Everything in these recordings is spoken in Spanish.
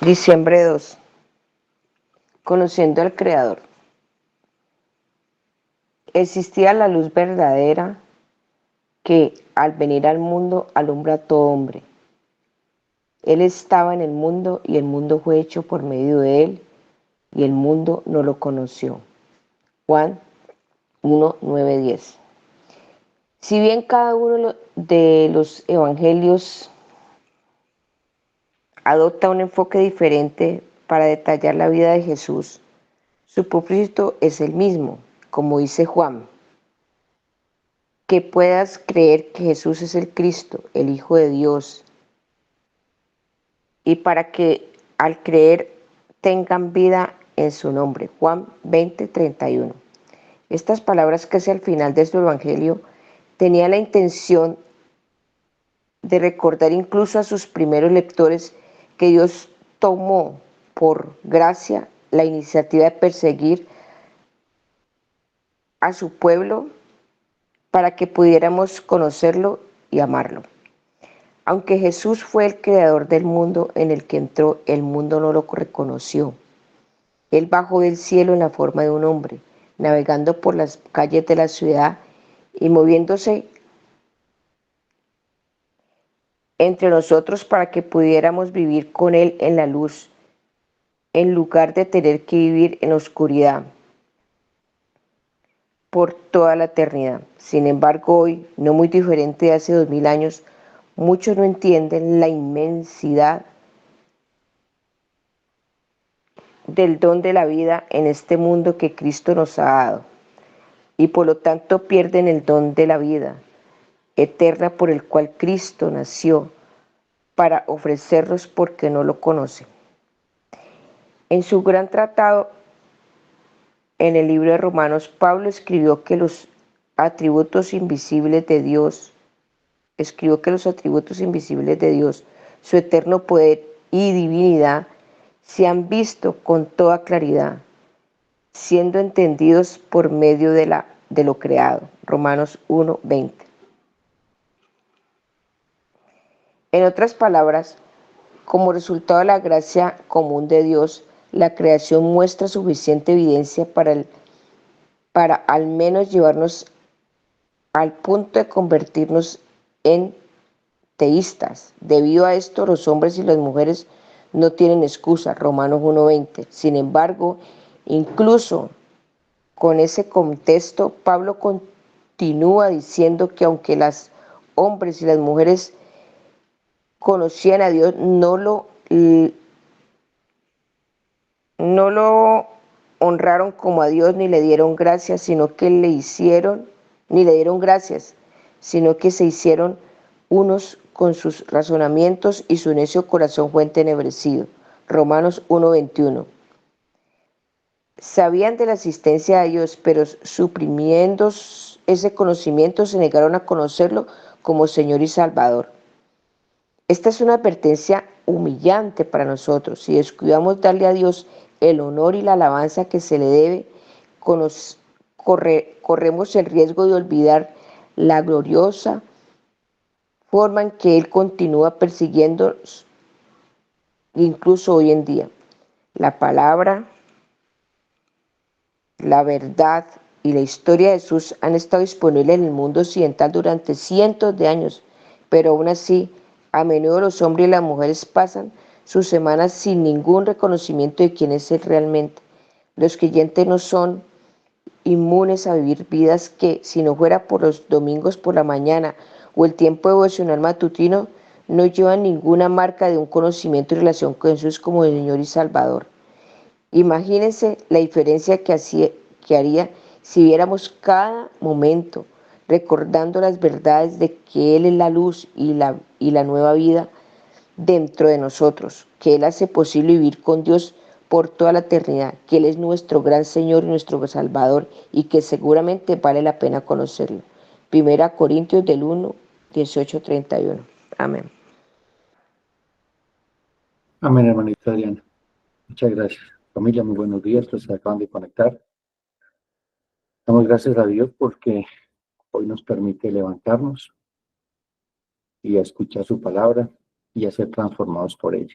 Diciembre 2. Conociendo al Creador. Existía la luz verdadera que, al venir al mundo, alumbra a todo hombre. Él estaba en el mundo y el mundo fue hecho por medio de él y el mundo no lo conoció. Juan 1, 9, 10. Si bien cada uno de los evangelios adopta un enfoque diferente para detallar la vida de Jesús, su propósito es el mismo, como dice Juan, que puedas creer que Jesús es el Cristo, el Hijo de Dios, y para que al creer tengan vida en su nombre. Juan 20, 31. Estas palabras casi al final de su evangelio tenía la intención de recordar incluso a sus primeros lectores que Dios tomó por gracia la iniciativa de perseguir a su pueblo para que pudiéramos conocerlo y amarlo. Aunque Jesús fue el creador del mundo en el que entró, el mundo no lo reconoció. Él bajó del cielo en la forma de un hombre, navegando por las calles de la ciudad y moviéndose entre nosotros para que pudiéramos vivir con Él en la luz, en lugar de tener que vivir en la oscuridad por toda la eternidad. Sin embargo, hoy, no muy diferente de hace 2000 años, muchos no entienden la inmensidad del don de la vida en este mundo que Cristo nos ha dado, y por lo tanto pierden el don de la vida eterna por el cual Cristo nació para ofrecerlos porque no lo conocen. En su gran tratado en el libro de Romanos, Pablo escribió que los atributos invisibles de Dios, su eterno poder y divinidad, se han visto con toda claridad, siendo entendidos por medio de lo creado. Romanos 1, 20. En otras palabras, como resultado de la gracia común de Dios, la creación muestra suficiente evidencia para al menos llevarnos al punto de convertirnos en teístas. Debido a esto, los hombres y las mujeres no tienen excusa. Romanos 1:20. Sin embargo, incluso con ese contexto, Pablo continúa diciendo que aunque los hombres y las mujeres conocían a Dios, no lo honraron como a Dios ni le dieron gracias, sino que ni le dieron gracias, sino que se hicieron unos con sus razonamientos y su necio corazón fue entenebrecido. Romanos 1:21. Sabían de la existencia de Dios, pero suprimiendo ese conocimiento se negaron a conocerlo como Señor y Salvador. Esta es una advertencia humillante para nosotros. Si descuidamos darle a Dios el honor y la alabanza que se le debe, corremos el riesgo de olvidar la gloriosa forma en que Él continúa persiguiéndonos, incluso hoy en día. La palabra, la verdad y la historia de Jesús han estado disponibles en el mundo occidental durante cientos de años, pero aún así, a menudo los hombres y las mujeres pasan sus semanas sin ningún reconocimiento de quién es Él realmente. Los creyentes no son inmunes a vivir vidas que, si no fuera por los domingos por la mañana o el tiempo devocional matutino, no llevan ninguna marca de un conocimiento y relación con Jesús como el Señor y Salvador. Imagínense la diferencia que haría si viéramos cada momento recordando las verdades de que Él es la luz y la nueva vida dentro de nosotros, que Él hace posible vivir con Dios por toda la eternidad, que Él es nuestro gran Señor y nuestro Salvador y que seguramente vale la pena conocerlo. 1 Corintios 1, 18, 31. Amén. Amén, hermanita Adriana. Muchas gracias. Familia, muy buenos días. Los que acaban de conectar. Damos gracias a Dios porque hoy nos permite levantarnos y a escuchar su palabra y a ser transformados por ella.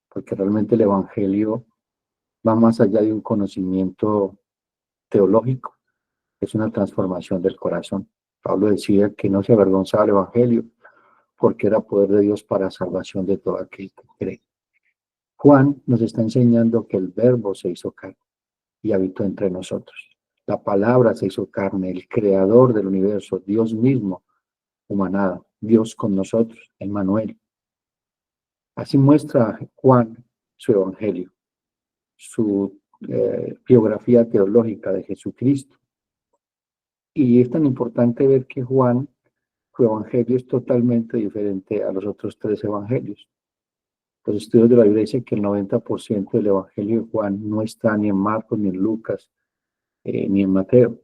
porque realmente el Evangelio va más allá de un conocimiento teológico, es una transformación del corazón. Pablo decía que no se avergonzaba del Evangelio, porque era poder de Dios para salvación de todo aquel que cree. Juan nos está enseñando que el Verbo se hizo carne y habitó entre nosotros. La palabra se hizo carne, el creador del universo, Dios mismo, humanado, Dios con nosotros, Emmanuel. Así muestra Juan su evangelio, su biografía teológica de Jesucristo. Y es tan importante ver que Juan, su evangelio es totalmente diferente a los otros tres evangelios. Los estudios de la Biblia dicen que el 90% del evangelio de Juan no está ni en Marcos, ni en Lucas, ni en Mateo.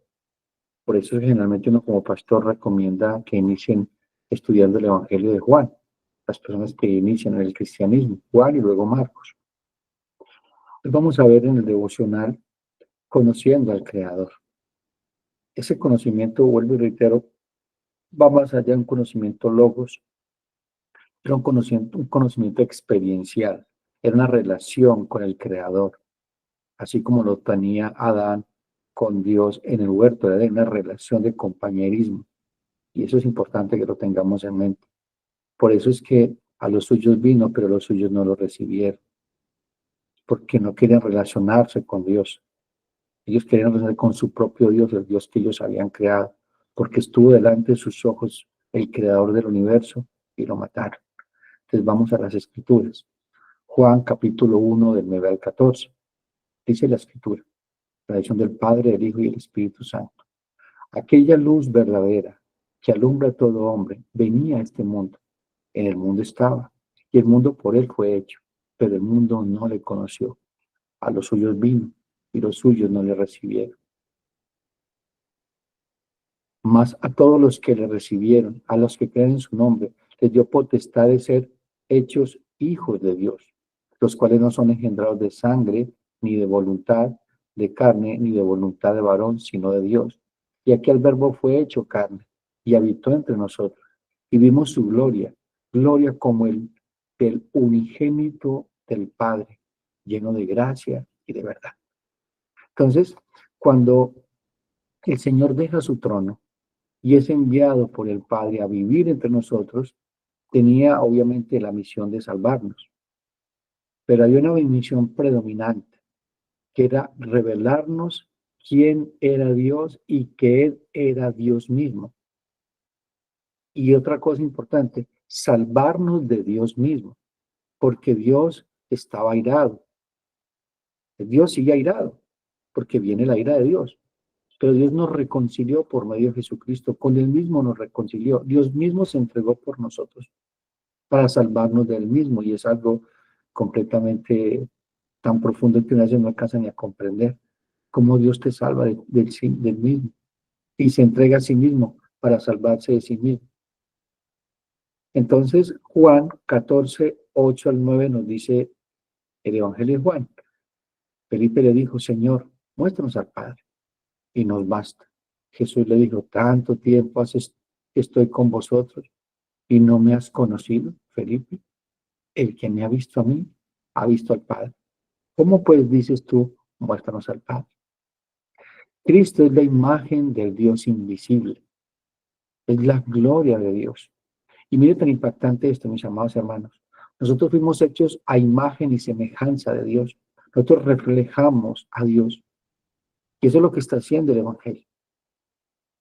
Por eso generalmente uno como pastor recomienda que inicien estudiando el evangelio de Juan. Las personas que inician en el cristianismo, Juan y luego Marcos. Entonces vamos a ver en el devocional conociendo al Creador. Ese conocimiento, vuelvo y reitero, va más allá de un conocimiento logos, era un conocimiento experiencial, era una relación con el Creador, así como lo tenía Adán con Dios en el huerto, era una relación de compañerismo. Y eso es importante que lo tengamos en mente. Por eso es que a los suyos vino, pero los suyos no lo recibieron, porque no querían relacionarse con Dios. Ellos querían relacionarse con su propio Dios, el Dios que ellos habían creado, porque estuvo delante de sus ojos el creador del universo y lo mataron. Entonces vamos a las escrituras. Juan capítulo 1 del 9 al 14. Dice la escritura, la dirección del Padre, del Hijo y del Espíritu Santo. Aquella luz verdadera que alumbra a todo hombre venía a este mundo. En el mundo estaba, y el mundo por él fue hecho, pero el mundo no le conoció. A los suyos vino, y los suyos no le recibieron. Mas a todos los que le recibieron, a los que creen en su nombre, les dio potestad de ser hechos hijos de Dios, los cuales no son engendrados de sangre, ni de voluntad de carne, ni de voluntad de varón, sino de Dios. Y aquel verbo fue hecho carne, y habitó entre nosotros, y vimos su gloria, gloria como el del unigénito del Padre, lleno de gracia y de verdad. Entonces, cuando el Señor deja su trono, y es enviado por el Padre a vivir entre nosotros, tenía obviamente la misión de salvarnos. Pero hay una misión predominante, que era revelarnos quién era Dios y que Él era Dios mismo. Y otra cosa importante, salvarnos de Dios mismo, porque Dios estaba airado. Dios sigue airado, porque viene la ira de Dios. Pero Dios nos reconcilió por medio de Jesucristo, con Él mismo nos reconcilió. Dios mismo se entregó por nosotros para salvarnos del mismo, y es algo completamente tan profundo que una vez no alcanza ni a comprender cómo Dios te salva del mismo y se entrega a sí mismo para salvarse de sí mismo. Entonces, Juan 14, 8 al 9 nos dice el Evangelio de Juan. Felipe le dijo, Señor, muéstranos al Padre y nos basta. Jesús le dijo, tanto tiempo hace que estoy con vosotros y no me has conocido, Felipe. El que me ha visto a mí, ha visto al Padre. ¿Cómo pues dices tú, muéstranos al Padre? Cristo es la imagen del Dios invisible, es la gloria de Dios. Y mire tan impactante esto, mis amados hermanos. Nosotros fuimos hechos a imagen y semejanza de Dios. Nosotros reflejamos a Dios. Y eso es lo que está haciendo el Evangelio.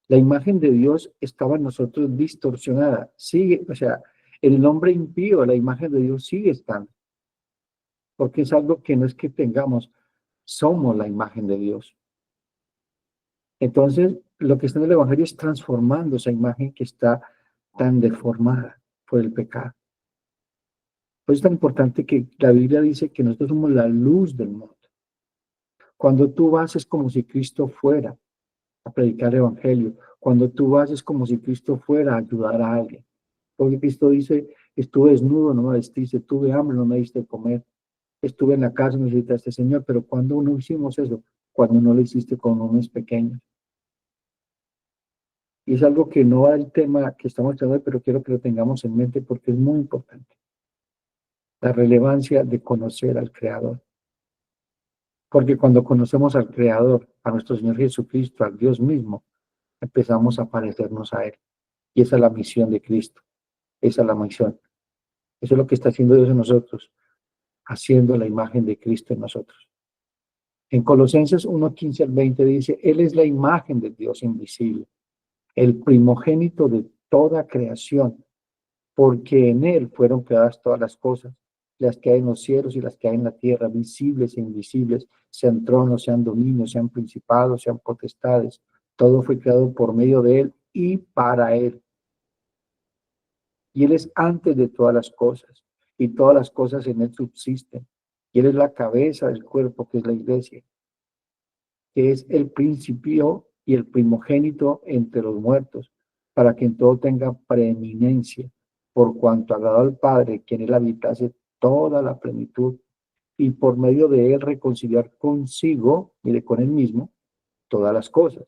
La imagen de Dios estaba en nosotros distorsionada. Sigue, o sea, en el hombre impío, la imagen de Dios sigue estando. Porque es algo que no es que tengamos, somos la imagen de Dios. Entonces, lo que está en el Evangelio es transformando esa imagen que está tan deformada por el pecado. Por eso es tan importante que la Biblia dice que nosotros somos la luz del mundo. Cuando tú vas es como si Cristo fuera a predicar el Evangelio. Cuando tú vas es como si Cristo fuera a ayudar a alguien. Porque Cristo dice, estuve desnudo, no me vestiste, tuve hambre, no me diste de comer, estuve en la cárcel, no necesitaste, Señor, pero ¿cuándo no hicimos eso? Cuando no lo hiciste con unos pequeños. Y es algo que no va al tema que estamos tratando, pero quiero que lo tengamos en mente porque es muy importante. la relevancia de conocer al Creador. Porque cuando conocemos al Creador, a nuestro Señor Jesucristo, al Dios mismo, empezamos a parecernos a Él. Y esa es la misión de Cristo. Esa es la misión. Eso es lo que está haciendo Dios en nosotros, haciendo la imagen de Cristo en nosotros. En Colosenses 1:15 al 20 dice, Él es la imagen del Dios invisible, el primogénito de toda creación, porque en Él fueron creadas todas las cosas, las que hay en los cielos y las que hay en la tierra, visibles e invisibles, sean tronos, sean dominios, sean principados, sean potestades. Todo fue creado por medio de Él y para Él. Y Él es antes de todas las cosas, y todas las cosas en Él subsisten. Y Él es la cabeza del cuerpo, que es la iglesia, que es el principio y el primogénito entre los muertos, para que en todo tenga preeminencia, por cuanto agradó al Padre, que en Él habitase toda la plenitud, y por medio de Él reconciliar consigo, mire, con Él mismo, todas las cosas,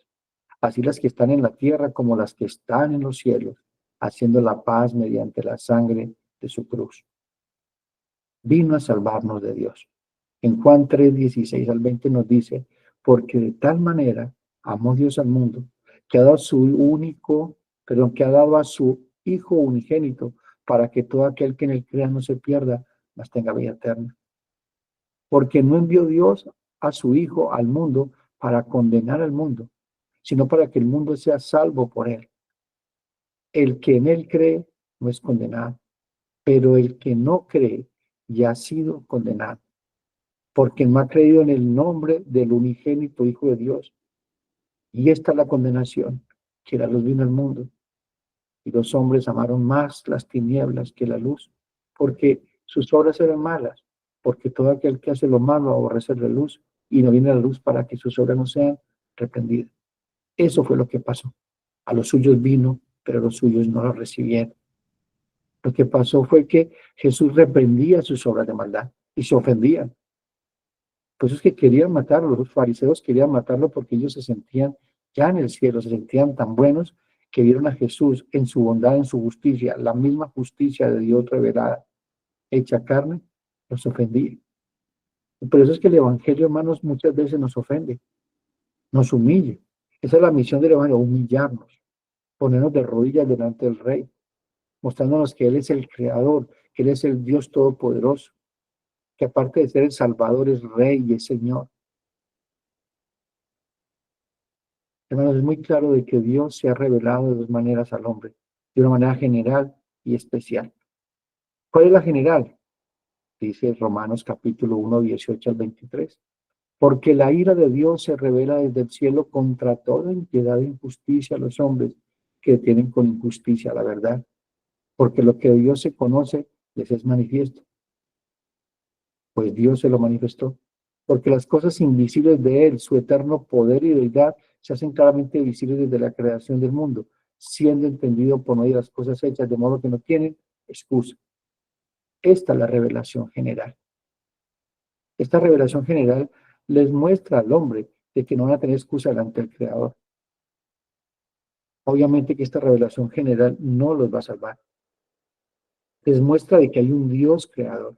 así las que están en la tierra como las que están en los cielos, haciendo la paz mediante la sangre de su cruz. Vino a salvarnos de Dios. En Juan 3:16 al 20 nos dice, porque de tal manera amó Dios al mundo, que ha dado que ha dado a su Hijo unigénito, para que todo aquel que en él crea no se pierda, mas tenga vida eterna. Porque no envió Dios a su Hijo al mundo para condenar al mundo, sino para que el mundo sea salvo por él. El que en él cree no es condenado, pero el que no cree ya ha sido condenado, porque no ha creído en el nombre del unigénito Hijo de Dios. Y esta es la condenación, que la luz vino al mundo, y los hombres amaron más las tinieblas que la luz, porque sus obras eran malas, porque todo aquel que hace lo malo aborrece la luz, y no viene a la luz para que sus obras no sean reprendidas. Eso fue lo que pasó. A los suyos vino, pero los suyos no lo recibieron. Lo que pasó fue que Jesús reprendía sus obras de maldad y se ofendían. Por eso es que querían matarlo, los fariseos querían matarlo porque ellos se sentían ya en el cielo, se sentían tan buenos que vieron a Jesús en su bondad, en su justicia, la misma justicia de Dios revelada, hecha carne, los ofendía. Y por eso es que el Evangelio, hermanos, muchas veces nos ofende, nos humilla. Esa es la misión del Evangelio, humillarnos, ponernos de rodillas delante del Rey, mostrándonos que Él es el Creador, que Él es el Dios Todopoderoso, que aparte de ser el Salvador es Rey y es Señor. Hermanos, es muy claro de que Dios se ha revelado de dos maneras al hombre, de una manera general y especial. ¿Cuál es la general? Dice Romanos capítulo 1, 18 al 23. Porque la ira de Dios se revela desde el cielo contra toda impiedad e injusticia a los hombres que tienen con injusticia la verdad. Porque lo que de Dios se conoce les es manifiesto, pues Dios se lo manifestó. Porque las cosas invisibles de Él, su eterno poder y deidad, se hacen claramente visibles desde la creación del mundo, siendo entendido por medio de las cosas hechas, de modo que no tienen excusa. Esta es la revelación general. Esta revelación general les muestra al hombre de que no van a tener excusa delante del Creador. Obviamente que esta revelación general no los va a salvar. Les muestra de que hay un Dios creador.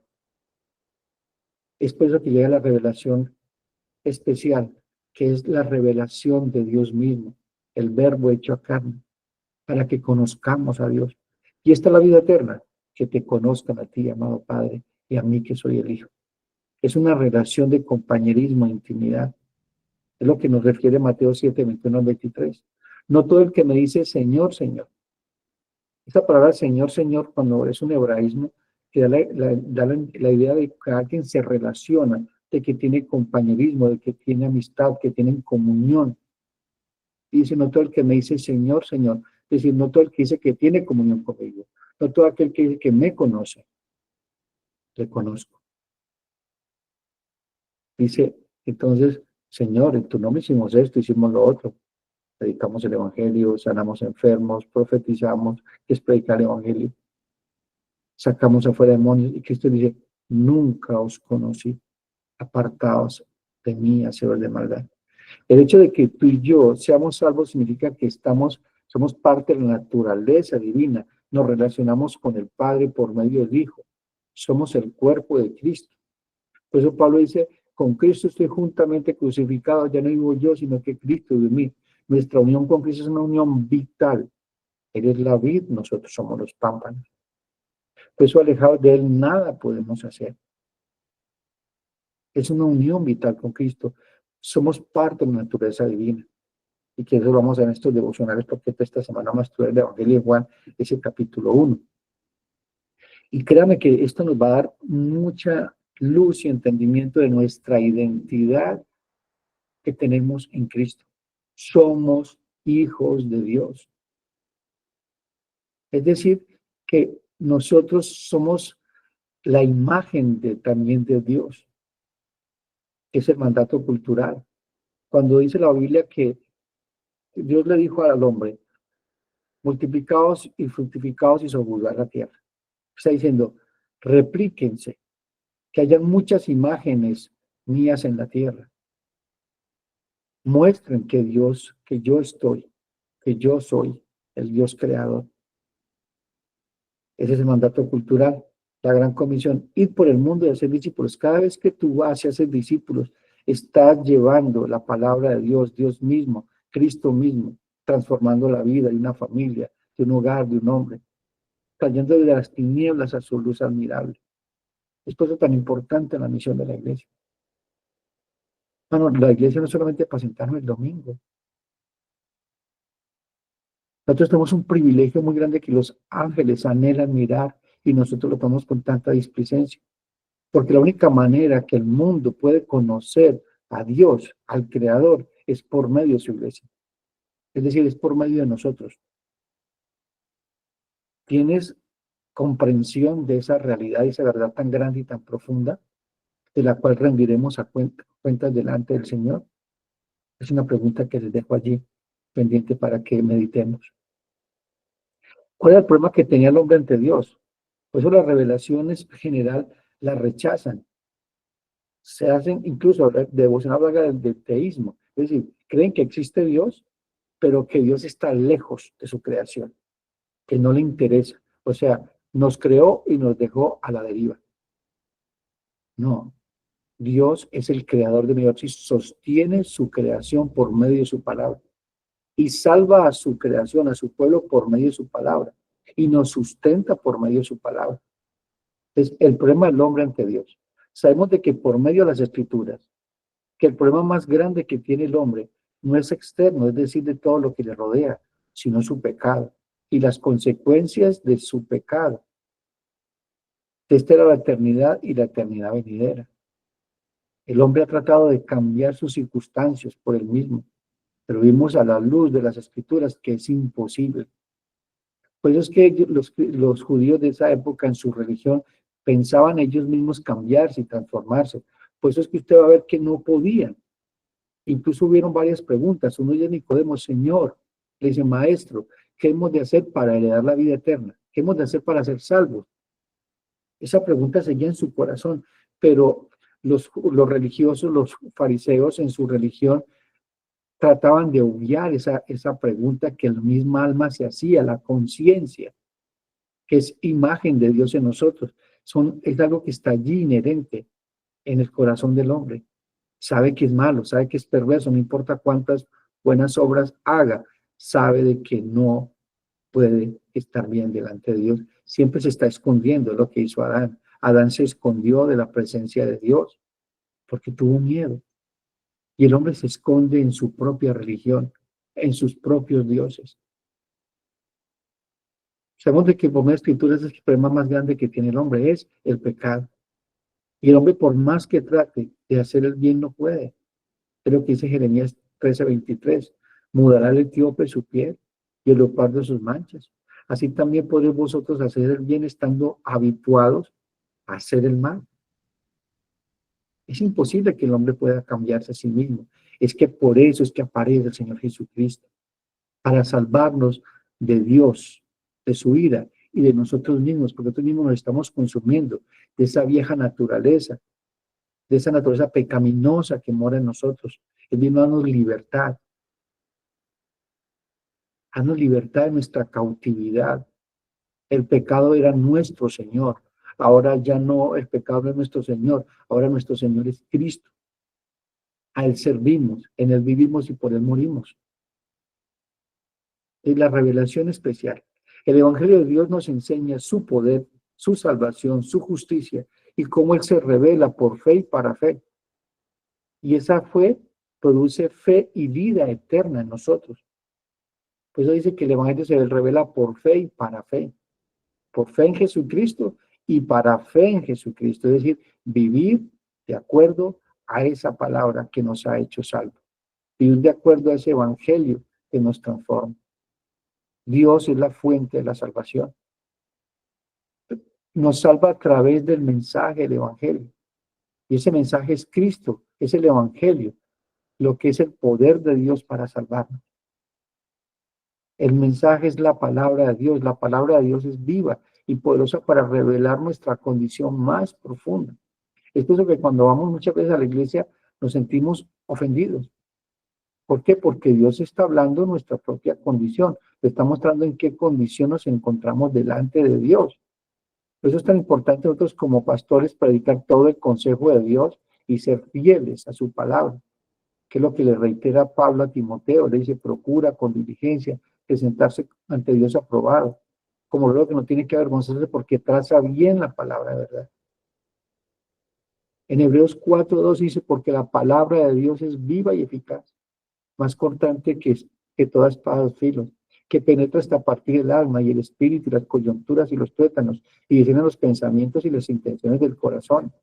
Es por eso que llega la revelación especial, que es la revelación de Dios mismo, el Verbo hecho carne, para que conozcamos a Dios. Y esta es la vida eterna, que te conozcan a ti, amado Padre, y a mí que soy el Hijo. Es una relación de compañerismo e intimidad. Es lo que nos refiere Mateo 7, 21 al 23. No todo el que me dice Señor, Señor. Esa palabra Señor, Señor, cuando es un hebraísmo, que da la idea de que alguien se relaciona, de que tiene compañerismo, de que tiene amistad, que tienen comunión. Y dice, no todo el que me dice Señor, Señor. Es decir, no todo el que dice que tiene comunión conmigo. No todo aquel que dice que me conoce. Le conozco. Dice, entonces, Señor, en tu nombre hicimos esto, hicimos lo otro. Predicamos el Evangelio, sanamos enfermos, profetizamos, que es predicar el Evangelio. Sacamos afuera demonios y Cristo dice, nunca os conocí, apartaos de mí, hacedores de maldad. El hecho de que tú y yo seamos salvos significa que somos parte de la naturaleza divina, nos relacionamos con el Padre por medio del Hijo, somos el cuerpo de Cristo. Por eso Pablo dice, con Cristo estoy juntamente crucificado, ya no vivo yo, sino que Cristo vive en mí. Nuestra unión con Cristo es una unión vital. Él es la vid, nosotros somos los pámpanos. Por eso alejados de Él nada podemos hacer. Es una unión vital con Cristo. Somos parte de la naturaleza divina. Y que eso lo vamos a ver en estos devocionales, porque esta semana vamos a estudiar el Evangelio de Juan, ese capítulo 1. Y créame que esto nos va a dar mucha luz y entendimiento de nuestra identidad que tenemos en Cristo. Somos hijos de Dios. Es decir, que nosotros somos la imagen también de Dios. Es el mandato cultural. Cuando dice la Biblia que Dios le dijo al hombre, multiplicaos y fructificaos y sojuzgar la tierra. Está diciendo, replíquense, que haya muchas imágenes mías en la tierra. Muestren que Dios, que yo estoy, que yo soy el Dios creador. Ese es el mandato cultural, la gran comisión. Ir por el mundo y hacer discípulos. Cada vez que tú vas y haces discípulos, estás llevando la palabra de Dios, Dios mismo, Cristo mismo, transformando la vida de una familia, de un hogar, de un hombre, trayendo de las tinieblas a su luz admirable. Es por eso tan importante la misión de la iglesia. Bueno, la iglesia no es solamente para sentarnos el domingo. Nosotros tenemos un privilegio muy grande que los ángeles anhelan mirar y nosotros lo tomamos con tanta displicencia. Porque la única manera que el mundo puede conocer a Dios, al Creador, es por medio de su iglesia. Es decir, es por medio de nosotros. ¿Tienes comprensión de esa realidad y esa verdad tan grande y tan profunda, de la cual rendiremos cuentas delante del Señor? Es una pregunta que les dejo allí, pendiente para que meditemos. ¿Cuál es el problema que tenía el hombre ante Dios? Por eso las revelaciones en general las rechazan. Se hacen, incluso devoción habla del teísmo. Es decir, creen que existe Dios, pero que Dios está lejos de su creación, que no le interesa. O sea, nos creó y nos dejó a la deriva. No, Dios es el creador del universo y sostiene su creación por medio de su palabra. Y salva a su creación, a su pueblo, por medio de su palabra. Y nos sustenta por medio de su palabra. Es el problema del hombre ante Dios. Sabemos de que por medio de las escrituras, que el problema más grande que tiene el hombre no es externo, es decir, de todo lo que le rodea, sino su pecado y las consecuencias de su pecado. Esta era la eternidad y la eternidad venidera. El hombre ha tratado de cambiar sus circunstancias por él mismo, pero vimos a la luz de las escrituras que es imposible. Por eso es que los judíos de esa época en su religión pensaban ellos mismos cambiarse y transformarse. Por eso es que usted va a ver que no podían. Incluso hubieron varias preguntas. Uno de Nicodemo, Señor, le dice, Maestro, ¿qué hemos de hacer para heredar la vida eterna? ¿Qué hemos de hacer para ser salvos? Esa pregunta seguía en su corazón, pero los religiosos, los fariseos en su religión, trataban de obviar esa pregunta que la misma alma se hacía, la conciencia, que es imagen de Dios en nosotros. Es algo que está allí inherente en el corazón del hombre. Sabe que es malo, sabe que es perverso, no importa cuántas buenas obras haga, sabe de que no puede estar bien delante de Dios. Siempre se está escondiendo, lo que hizo Adán. Adán se escondió de la presencia de Dios porque tuvo miedo. Y el hombre se esconde en su propia religión, en sus propios dioses. Sabemos de que por medio de escrituras es el problema más grande que tiene el hombre, es el pecado. Y el hombre, por más que trate de hacer el bien, no puede. Es lo que dice Jeremías 13:23. Mudará el etíope su piel y el leopardo sus manchas. Así también podéis vosotros hacer el bien estando habituados a hacer el mal. Es imposible que el hombre pueda cambiarse a sí mismo. Es que por eso es que aparece el Señor Jesucristo, para salvarnos de Dios, de su ira y de nosotros mismos, porque nosotros mismos nos estamos consumiendo de esa vieja naturaleza, de esa naturaleza pecaminosa que mora en nosotros. Él vino a darnos libertad, de nuestra cautividad. El pecado era nuestro Señor. Ahora ya no, el pecado no es nuestro Señor, ahora nuestro Señor es Cristo. A Él servimos, en Él vivimos y por Él morimos. Es la revelación especial. El Evangelio de Dios nos enseña su poder, su salvación, su justicia y cómo Él se revela por fe y para fe. Y esa fe produce fe y vida eterna en nosotros. Por eso dice que el Evangelio se revela por fe y para fe. Por fe en Jesucristo y para fe en Jesucristo. Es decir, vivir de acuerdo a esa palabra que nos ha hecho salvos. Vivir de acuerdo a ese Evangelio que nos transforma. Dios es la fuente de la salvación. Nos salva a través del mensaje del Evangelio. Y ese mensaje es Cristo, es el Evangelio, lo que es el poder de Dios para salvarnos. El mensaje es la palabra de Dios. La palabra de Dios es viva y poderosa para revelar nuestra condición más profunda. Es por eso que cuando vamos muchas veces a la iglesia nos sentimos ofendidos. ¿Por qué? Porque Dios está hablando de nuestra propia condición. Le está mostrando en qué condición nos encontramos delante de Dios. Por eso es tan importante nosotros como pastores predicar todo el consejo de Dios y ser fieles a su palabra, que es lo que le reitera Pablo a Timoteo. Le dice, procura con diligencia presentarse ante Dios aprobado, como lo que no tiene que avergonzarse porque traza bien la palabra de verdad. En Hebreos 4:2 dice, porque la palabra de Dios es viva y eficaz, más cortante que toda espada de filo, que penetra hasta partir el alma y el espíritu y las coyunturas y los tuétanos, y discierne los pensamientos y las intenciones del corazón.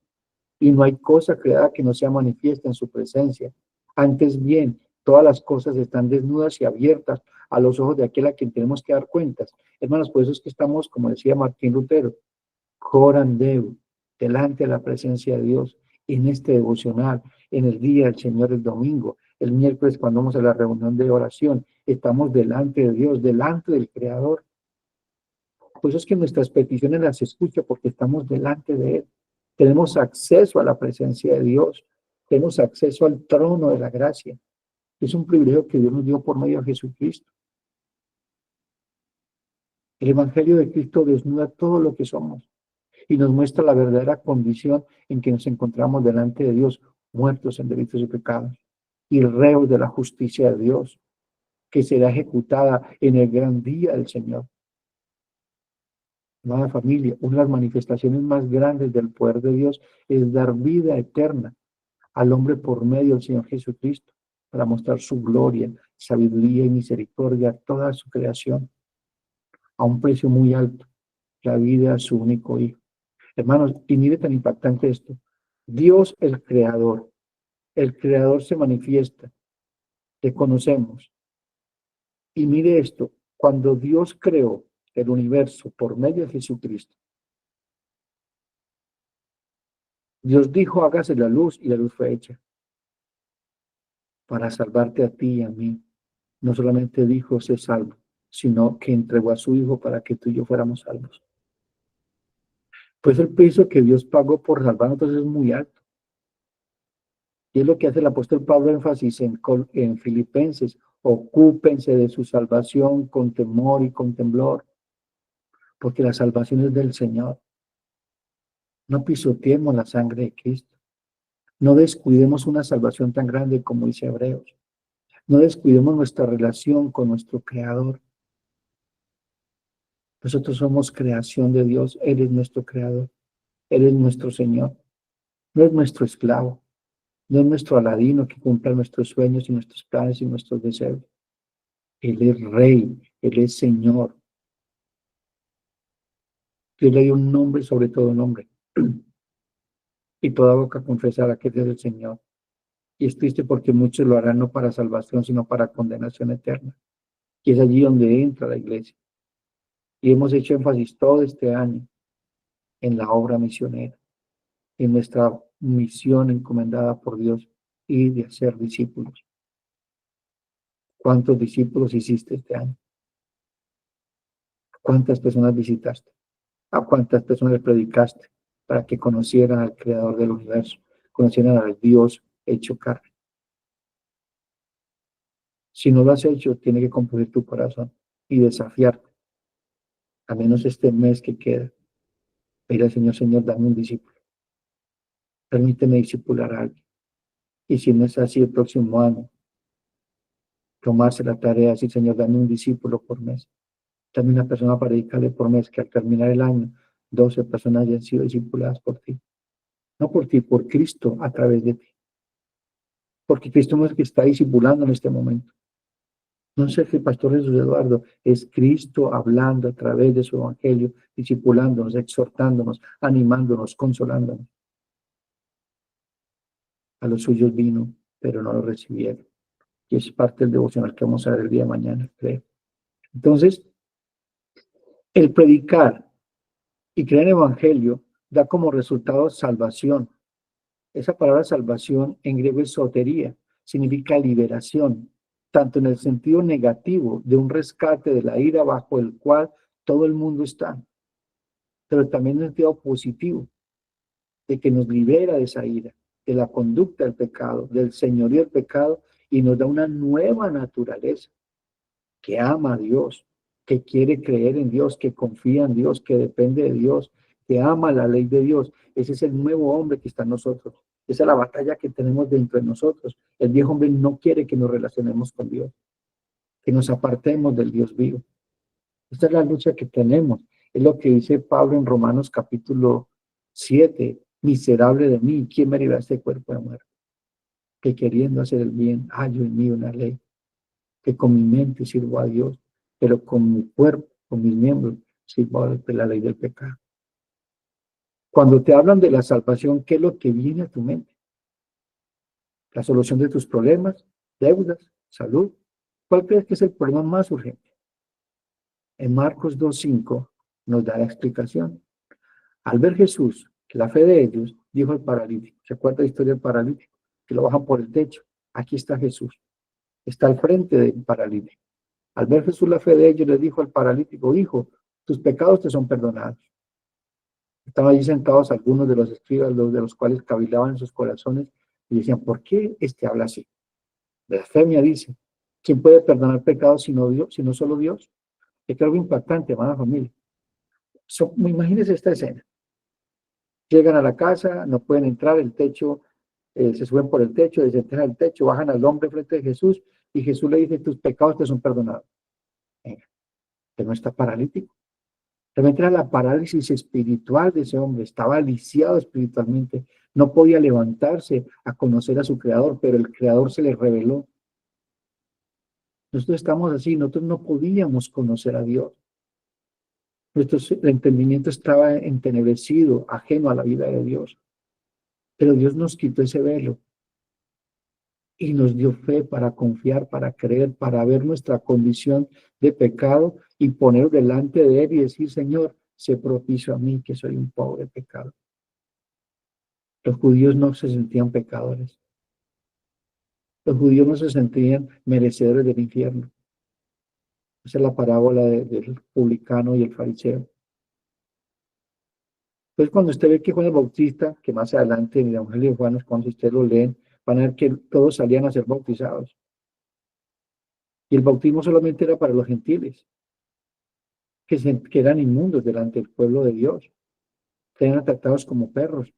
Y no hay cosa creada que no sea manifiesta en su presencia. Antes bien, todas las cosas están desnudas y abiertas a los ojos de aquel a quien tenemos que dar cuentas. Hermanos, por eso es que estamos, como decía Martín Lutero, coram Deo, delante de la presencia de Dios, en este devocional, en el día del Señor el domingo, el miércoles cuando vamos a la reunión de oración, estamos delante de Dios, delante del Creador. Por eso es que nuestras peticiones las escucha porque estamos delante de Él. Tenemos acceso a la presencia de Dios, tenemos acceso al trono de la gracia. Es un privilegio que Dios nos dio por medio de Jesucristo. El Evangelio de Cristo desnuda todo lo que somos y nos muestra la verdadera condición en que nos encontramos delante de Dios, muertos en delitos y pecados, y reos de la justicia de Dios, que será ejecutada en el gran día del Señor. Amada familia, una de las manifestaciones más grandes del poder de Dios es dar vida eterna al hombre por medio del Señor Jesucristo, para mostrar su gloria, sabiduría y misericordia a toda su creación, a un precio muy alto, la vida de su único Hijo. Hermanos, y mire tan impactante esto. Dios el Creador se manifiesta, le conocemos. Y mire esto, cuando Dios creó el universo por medio de Jesucristo, Dios dijo, hágase la luz, y la luz fue hecha para salvarte a ti y a mí. No solamente dijo, sé salvo, sino que entregó a su Hijo para que tú y yo fuéramos salvos. Pues el precio que Dios pagó por salvarnos es muy alto. Y es lo que hace el apóstol Pablo énfasis en Filipenses. Ocúpense de su salvación con temor y con temblor, porque la salvación es del Señor. No pisoteemos la sangre de Cristo. No descuidemos una salvación tan grande como dice Hebreos. No descuidemos nuestra relación con nuestro Creador. Nosotros somos creación de Dios. Él es nuestro Creador. Él es nuestro Señor. No es nuestro esclavo. No es nuestro aladino que cumpla nuestros sueños y nuestros planes y nuestros deseos. Él es Rey. Él es Señor. Dios le dio un nombre sobre todo nombre. Y toda boca confesará que Él es el Señor. Y es triste porque muchos lo harán no para salvación, sino para condenación eterna. Y es allí donde entra la iglesia. Y hemos hecho énfasis todo este año en la obra misionera, en nuestra misión encomendada por Dios y de hacer discípulos. ¿Cuántos discípulos hiciste este año? ¿Cuántas personas visitaste? ¿A cuántas personas le predicaste para que conocieran al Creador del universo, conocieran al Dios hecho carne? Si no lo has hecho, tiene que componer tu corazón y desafiarte, al menos este mes que queda, Mira al Señor, Señor, dame un discípulo. Permíteme discipular a alguien. Y si no es así, el próximo año, tomarse la tarea de decir, Señor, dame un discípulo por mes. Dame una persona para dedicarle por mes, que al terminar el año, 12 personas hayan sido discipuladas por ti. No por ti, por Cristo a través de ti. Porque Cristo no es el que está discipulando en este momento. No es el pastor Jesús Eduardo, es Cristo hablando a través de su evangelio, discipulándonos, exhortándonos, animándonos, consolándonos. A los suyos vino, pero no lo recibieron. Y es parte del devocional que vamos a ver el día de mañana, creo. Entonces, el predicar y creer en el evangelio da como resultado salvación. Esa palabra salvación en griego es sotería, significa liberación, tanto en el sentido negativo de un rescate de la ira bajo el cual todo el mundo está, pero también en el sentido positivo, de que nos libera de esa ira, de la conducta del pecado, del señorío del pecado, y nos da una nueva naturaleza que ama a Dios, que quiere creer en Dios, que confía en Dios, que depende de Dios, que ama la ley de Dios. Ese es el nuevo hombre que está en nosotros. Esa es la batalla que tenemos dentro de nosotros. El viejo hombre no quiere que nos relacionemos con Dios, que nos apartemos del Dios vivo. Esta es la lucha que tenemos. Es lo que dice Pablo en Romanos capítulo 7. Miserable de mí, ¿quién me librará de este cuerpo de muerte? Que queriendo hacer el bien, hallo en mí una ley, que con mi mente sirvo a Dios, pero con mi cuerpo, con mis miembros, sirvo a la ley del pecado. Cuando te hablan de la salvación, ¿qué es lo que viene a tu mente? La solución de tus problemas, deudas, salud. ¿Cuál crees que es el problema más urgente? En Marcos 2:5 nos da la explicación. Al ver Jesús, la fe de ellos, dijo al paralítico. ¿Se acuerda la historia del paralítico? Que lo bajan por el techo. Aquí está Jesús. Está al frente del paralítico. Al ver Jesús la fe de ellos, le dijo al paralítico, hijo, tus pecados te son perdonados. Estaban allí sentados algunos de los escribas, los de los cuales cavilaban en sus corazones, y decían, ¿por qué este habla así? Blasfemia dice, ¿quién puede perdonar pecados sino Dios, sino solo Dios? Es algo impactante, hermana familia. Imagínense esta escena. Llegan a la casa, no pueden entrar, el techo, se suben por el techo, desenterran el techo, bajan al hombre frente de Jesús, y Jesús le dice, tus pecados te son perdonados. Venga, que no está paralítico. Realmente era la parálisis espiritual de ese hombre, estaba lisiado espiritualmente, no podía levantarse a conocer a su creador, pero el creador se le reveló. Nosotros estamos así, nosotros no podíamos conocer a Dios. Nuestro entendimiento estaba entenebrecido, ajeno a la vida de Dios. Pero Dios nos quitó ese velo y nos dio fe para confiar, para creer, para ver nuestra condición de pecado y poner delante de Él y decir, Señor, sé propicio a mí que soy un pobre pecador. Los judíos no se sentían pecadores. Los judíos no se sentían merecedores del infierno. Esa es la parábola del publicano y el fariseo. Entonces, cuando usted ve que Juan el Bautista, que más adelante en el Evangelio de Juan, cuando ustedes lo leen, van a ver que todos salían a ser bautizados. Y el bautismo solamente era para los gentiles, que eran inmundos delante del pueblo de Dios, que eran tratados como perros.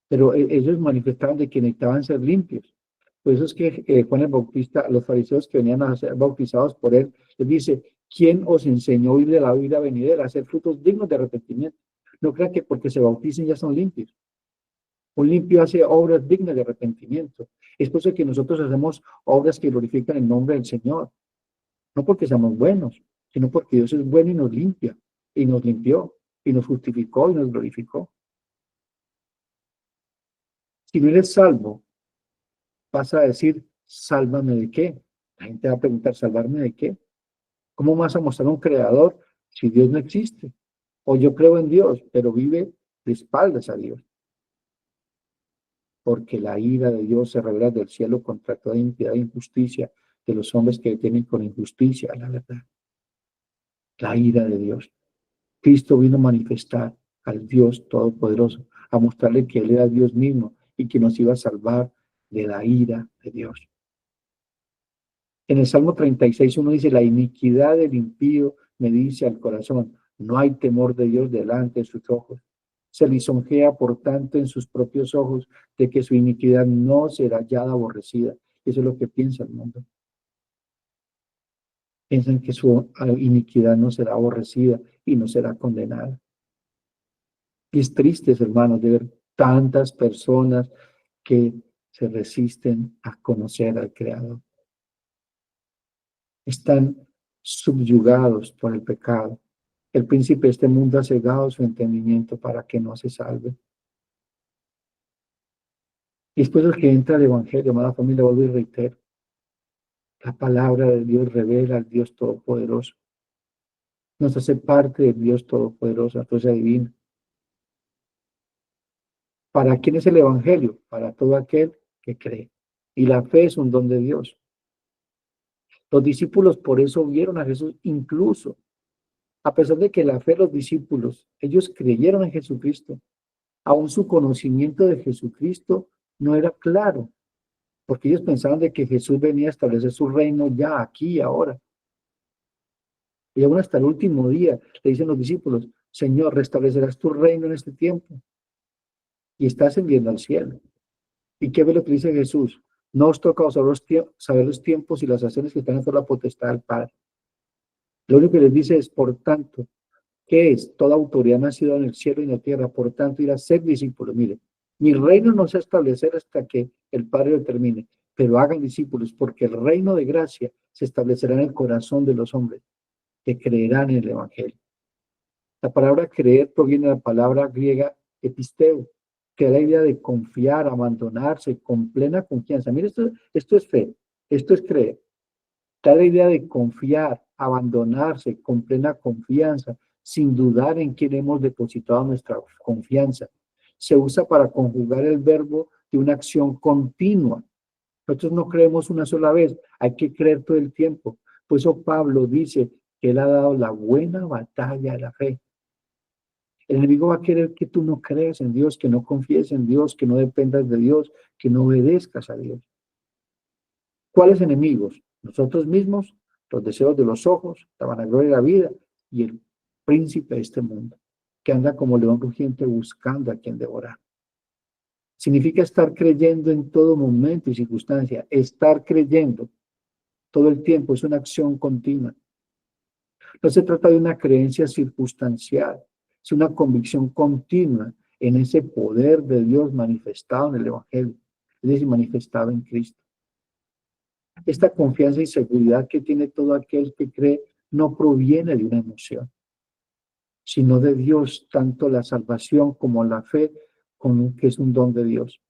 Pero ellos manifestaban de que necesitaban ser limpios. Por eso es que Juan el Bautista, a los fariseos que venían a ser bautizados por él, les dice, ¿quién os enseñó a huir de la vida venidera, a hacer frutos dignos de arrepentimiento? No crean que porque se bauticen ya son limpios. Un limpio hace obras dignas de arrepentimiento. Es por eso que nosotros hacemos obras que glorifican el nombre del Señor. No porque seamos buenos, sino porque Dios es bueno y nos limpia, y nos limpió, y nos justificó y nos glorificó. Si no eres salvo, vas a decir, ¿sálvame de qué? La gente va a preguntar, ¿salvarme de qué? ¿Cómo vas a mostrar a un creador si Dios no existe? O yo creo en Dios, pero vive de espaldas a Dios. Porque la ira de Dios se revela del cielo contra toda impiedad e injusticia de los hombres que detienen con injusticia la verdad. La ira de Dios. Cristo vino a manifestar al Dios Todopoderoso, a mostrarle que Él era Dios mismo y que nos iba a salvar de la ira de Dios. En el Salmo 36, uno dice, la iniquidad del impío me dice al corazón, No hay temor de Dios delante de sus ojos. Se lisonjea, por tanto, en sus propios ojos de que su iniquidad no será hallada aborrecida. Eso es lo que piensa el mundo. Piensan que su iniquidad no será aborrecida y no será condenada. Y es triste, hermanos, de ver tantas personas que se resisten a conocer al Creador. Están subyugados por el pecado. El príncipe de este mundo ha cegado su entendimiento para que no se salve. Y después el que entra al Evangelio, amada familia, vuelvo y reitero, la palabra de Dios revela al Dios Todopoderoso. Nos hace parte del Dios Todopoderoso, la fuerza divina. ¿Para quién es el Evangelio? Para todo aquel que cree. Y la fe es un don de Dios. Los discípulos por eso vieron a Jesús, incluso a pesar de que la fe de los discípulos, ellos creyeron en Jesucristo, aún su conocimiento de Jesucristo no era claro, porque ellos pensaban de que Jesús venía a establecer su reino ya, aquí y ahora. Y aún hasta el último día le dicen los discípulos, Señor, restablecerás tu reino en este tiempo y estás enviando al cielo. ¿Y qué ve lo que dice Jesús? No os toca saber los tiempos y las acciones que están en la potestad del Padre. Lo único que les dice es, por tanto, ¿qué es? Toda autoridad nacida en el cielo y en la tierra, por tanto, ir a ser discípulos. Mire, mi reino no se establecerá hasta que el Padre lo termine, pero hagan discípulos, porque el reino de gracia se establecerá en el corazón de los hombres que creerán en el Evangelio. La palabra creer proviene de la palabra griega episteo, que da la idea de confiar, abandonarse con plena confianza. Mire, esto es fe, esto es creer. Da la idea de confiar, abandonarse con plena confianza, sin dudar en quién hemos depositado nuestra confianza. Se usa para conjugar el verbo de una acción continua. Nosotros no creemos una sola vez, hay que creer todo el tiempo. Por eso Pablo dice que él ha dado la buena batalla de la fe. El enemigo va a querer que tú no creas en Dios, que no confíes en Dios, que no dependas de Dios, que no obedezcas a Dios. ¿Cuáles enemigos? Nosotros mismos, los deseos de los ojos, la vanagloria de la vida y el príncipe de este mundo, que anda como león rugiente buscando a quien devorar. Significa estar creyendo en todo momento y circunstancia. Estar creyendo todo el tiempo es una acción continua. No se trata de una creencia circunstancial, es una convicción continua en ese poder de Dios manifestado en el Evangelio, es decir, manifestado en Cristo. Esta confianza y seguridad que tiene todo aquel que cree no proviene de una emoción, sino de Dios, tanto la salvación como la fe, que es un don de Dios.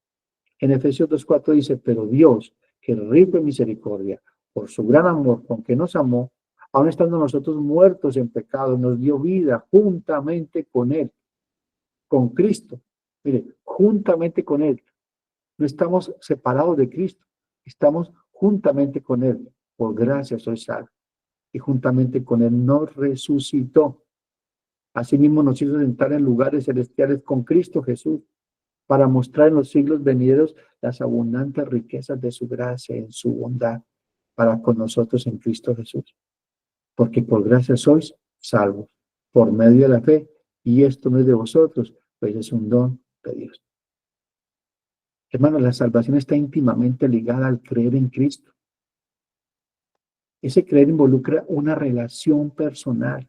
En Efesios 2:4 dice, pero Dios, que es rico en misericordia, por su gran amor con que nos amó, aun estando nosotros muertos en pecado, nos dio vida juntamente con Él, con Cristo. Mire, juntamente con Él. No estamos separados de Cristo, estamos juntamente con Él. Por gracia soy salvo. Y juntamente con Él nos resucitó. Asimismo nos hizo sentar en lugares celestiales con Cristo Jesús, para mostrar en los siglos venideros las abundantes riquezas de su gracia en su bondad para con nosotros en Cristo Jesús. Porque por gracia sois salvos, por medio de la fe, y esto no es de vosotros, pues es un don de Dios. Hermanos, la salvación está íntimamente ligada al creer en Cristo. Ese creer involucra una relación personal,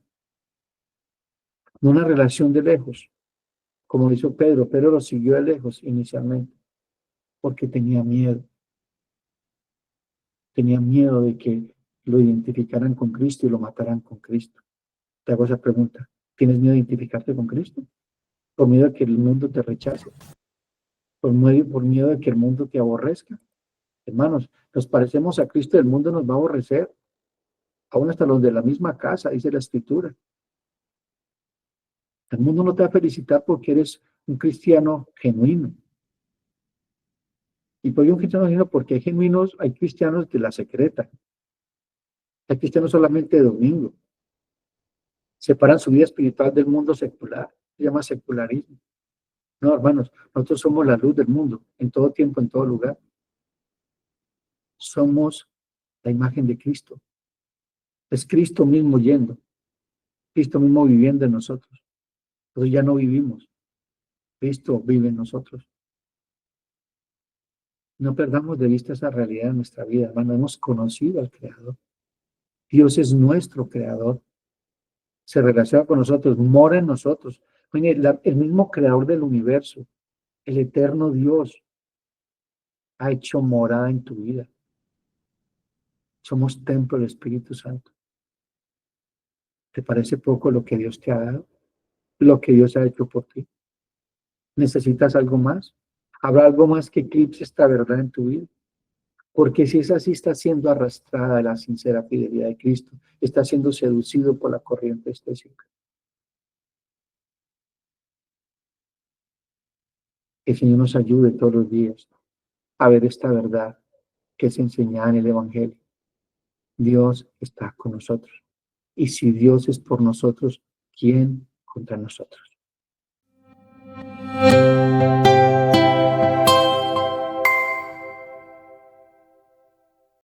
no una relación de lejos. Como hizo Pedro, Pedro lo siguió de lejos inicialmente, porque tenía miedo. Tenía miedo de que lo identificaran con Cristo y lo mataran con Cristo. Te hago esa pregunta. ¿Tienes miedo de identificarte con Cristo? ¿Por miedo de que el mundo te rechace? ¿Por miedo de que el mundo te aborrezca? Hermanos, nos parecemos a Cristo, el mundo nos va a aborrecer. Aún hasta los de la misma casa, dice la Escritura. El mundo no te va a felicitar porque eres un cristiano genuino. ¿Y por qué un cristiano genuino? Porque hay genuinos, hay cristianos de la secreta. Hay cristianos solamente de domingo. Separan su vida espiritual del mundo secular. Se llama secularismo. No, hermanos, nosotros somos la luz del mundo, en todo tiempo, en todo lugar. Somos la imagen de Cristo. Es Cristo mismo yendo. Cristo mismo viviendo en nosotros. Nosotros ya no vivimos, Cristo vive en nosotros. No perdamos de vista esa realidad en nuestra vida, hermano. Hemos conocido al Creador. Dios es nuestro Creador. Se relaciona con nosotros, mora en nosotros. Oye, el mismo Creador del universo, el eterno Dios, ha hecho morada en tu vida. Somos templo del Espíritu Santo. ¿Te parece poco lo que Dios te ha dado? Lo que Dios ha hecho por ti. ¿Necesitas algo más? ¿Habrá algo más que eclipse esta verdad en tu vida? Porque si es así, está siendo arrastrada a la sincera fidelidad de Cristo. Está siendo seducido por la corriente de este siglo. Que el Señor nos ayude todos los días a ver esta verdad que es enseñada en el Evangelio. Dios está con nosotros. Y si Dios es por nosotros, ¿quién contra nosotros?